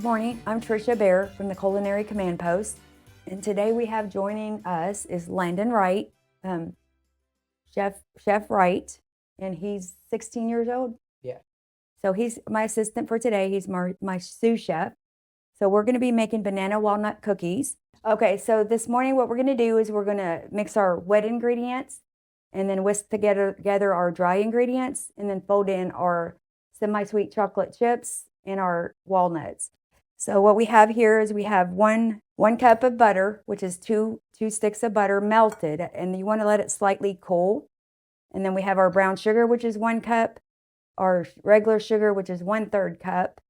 morning, I'm Tricia Bear from the Culinary Command Post, and today we have joining us is Landon Wright, Chef Wright, and he's 16 years old. Yeah. So he's my assistant for today. He's my sous chef. So we're going to be making banana walnut cookies. Okay, so this morning what we're going to do is we're going to mix our wet ingredients and then whisk together our dry ingredients and then fold in our semi-sweet chocolate chips and our walnuts. So what we have here is we have one cup of butter, which is two sticks of butter melted, and you want to let it slightly cool. And then we have our brown sugar, which is 1 cup, our regular sugar, which is 1/3 cup,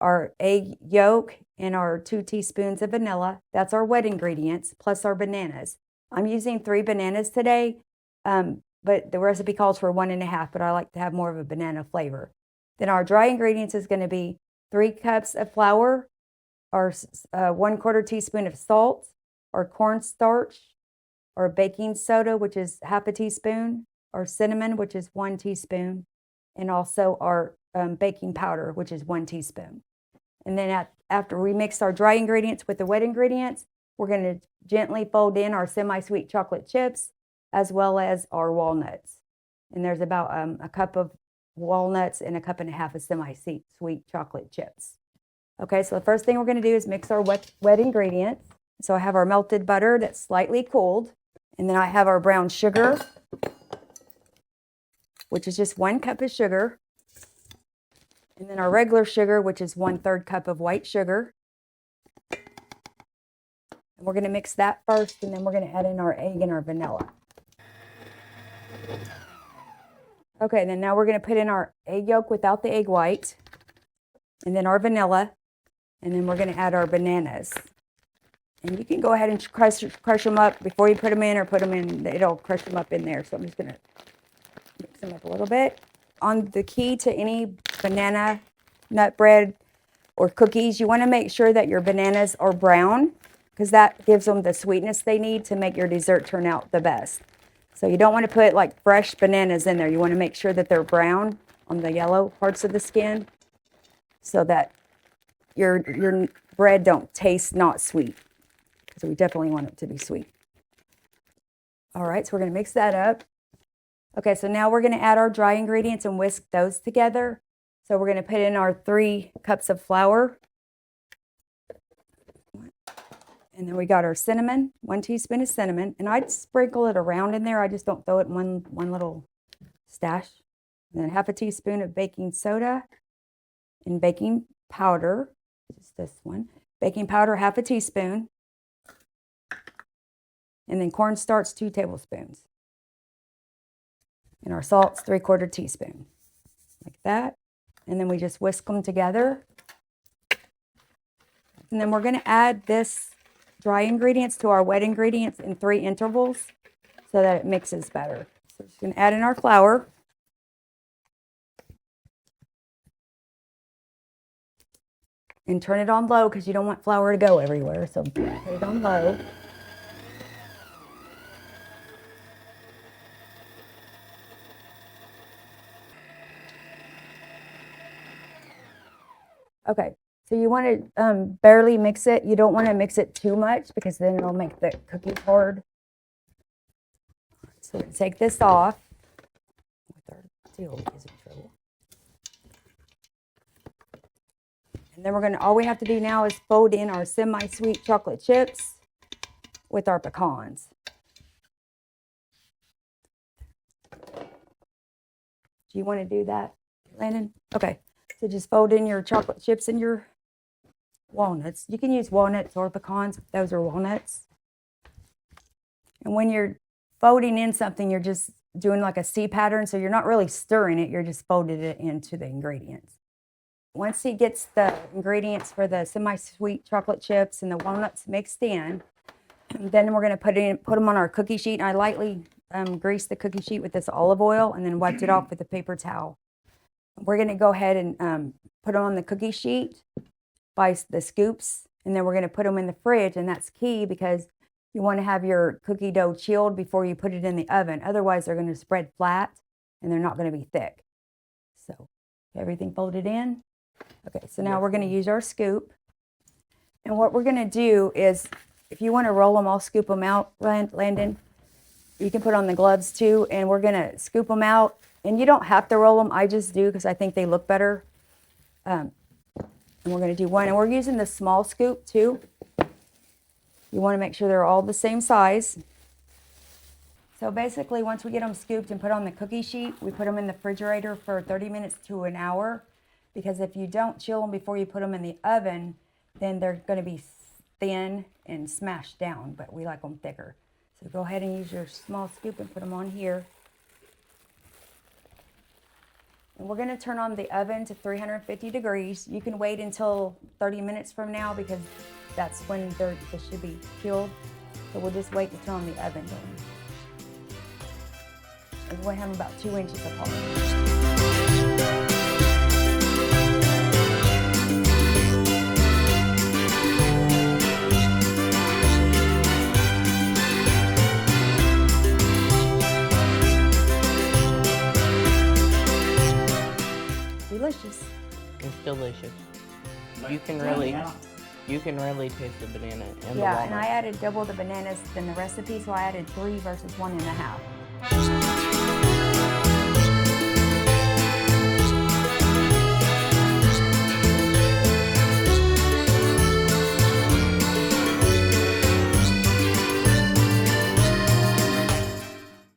our egg yolk, and our 2 teaspoons of vanilla. That's our wet ingredients, plus our bananas. I'm using 3 bananas today, but the recipe calls for 1.5, but I like to have more of a banana flavor. Then our dry ingredients is going to be 3 cups of flour, our 1/4 teaspoon of salt, our cornstarch, our baking soda, which is 1/2 teaspoon, our cinnamon, which is 1 teaspoon, and also our baking powder, which is 1 teaspoon. And then after we mix our dry ingredients with the wet ingredients, we're going to gently fold in our semi-sweet chocolate chips as well as our walnuts. And there's about a cup of walnuts and 1.5 cups of semi-sweet chocolate chips. Okay, so the first thing we're going to do is mix our wet ingredients. So I have our melted butter that's slightly cooled, and then I have our brown sugar, which is just 1 cup of sugar, and then our regular sugar, which is 1/3 cup of white sugar. And we're going to mix that first, and then we're going to add in our egg and our vanilla. Okay, then now we're going to put in our egg yolk without the egg white, and then our vanilla, and then we're going to add our bananas. And you can go ahead and crush them up before you put them in, or put them in, it'll crush them up in there. So I'm just going to mix them up a little bit. On the key to any banana nut bread or cookies, you want to make sure that your bananas are brown, because that gives them the sweetness they need to make your dessert turn out the best. So you don't want to put like fresh bananas in there. You want to make sure that they're brown on the yellow parts of the skin so that your bread don't taste not sweet. So we definitely want it to be sweet. All right, so we're going to mix that up. Okay, so now we're going to add our dry ingredients and whisk those together. So we're going to put in our 3 cups of flour. And then we got our cinnamon, 1 teaspoon of cinnamon. And I'd sprinkle it around in there. I just don't throw it in one little stash. And then 1/2 teaspoon of baking soda and baking powder. Just this one. Baking powder, 1/2 teaspoon. And then cornstarch, 2 tablespoons. And our salt's 3/4 teaspoon. Like that. And then we just whisk them together. And then we're going to add this dry ingredients to our wet ingredients in 3 intervals so that it mixes better. So we're just going to add in our flour. And turn it on low because you don't want flour to go everywhere. So put it on low. Okay, so you want to barely mix it. You don't want to mix it too much because then it'll make the cookies hard. So we're going to take this off. And then all we have to do now is fold in our semi-sweet chocolate chips with our pecans. Do you want to do that, Landon? Okay. So just fold in your chocolate chips and your walnuts. You can use walnuts or pecans. Those are walnuts. And when you're folding in something, you're just doing like a C pattern. So you're not really stirring it. You're just folding it into the ingredients. Once he gets the ingredients for the semi-sweet chocolate chips and the walnuts mixed in, then we're going to put them on our cookie sheet. I lightly greased the cookie sheet with this olive oil and then wiped it off with a paper towel. We're going to go ahead and put them on the cookie sheet by the scoops, and then we're going to put them in the fridge, and that's key because you want to have your cookie dough chilled before you put it in the oven. Otherwise, they're going to spread flat, and they're not going to be thick. So everything folded in. Okay, so now we're going to use our scoop. And what we're gonna do is, if you wanna roll them, I'll scoop them out, Landon. You can put on the gloves too, and we're gonna scoop them out. And you don't have to roll them, I just do because I think they look better. And we're gonna do one, and we're using the small scoop too. You wanna make sure they're all the same size. So basically, once we get them scooped and put on the cookie sheet, we put them in the refrigerator for 30 minutes to an hour. Because if you don't chill them before you put them in the oven, then they're going to be thin and smashed down, but we like them thicker. So go ahead and use your small scoop and put them on here. And we're going to turn on the oven to 350 degrees. You can wait until 30 minutes from now because that's when they should be chilled. So we'll just wait to turn on the oven. And we're going to have them about 2 inches apart. Delicious. It's delicious. You can really taste the banana and the Yeah, walnut. and I added double the bananas than the recipe, so I added 3 versus 1.5.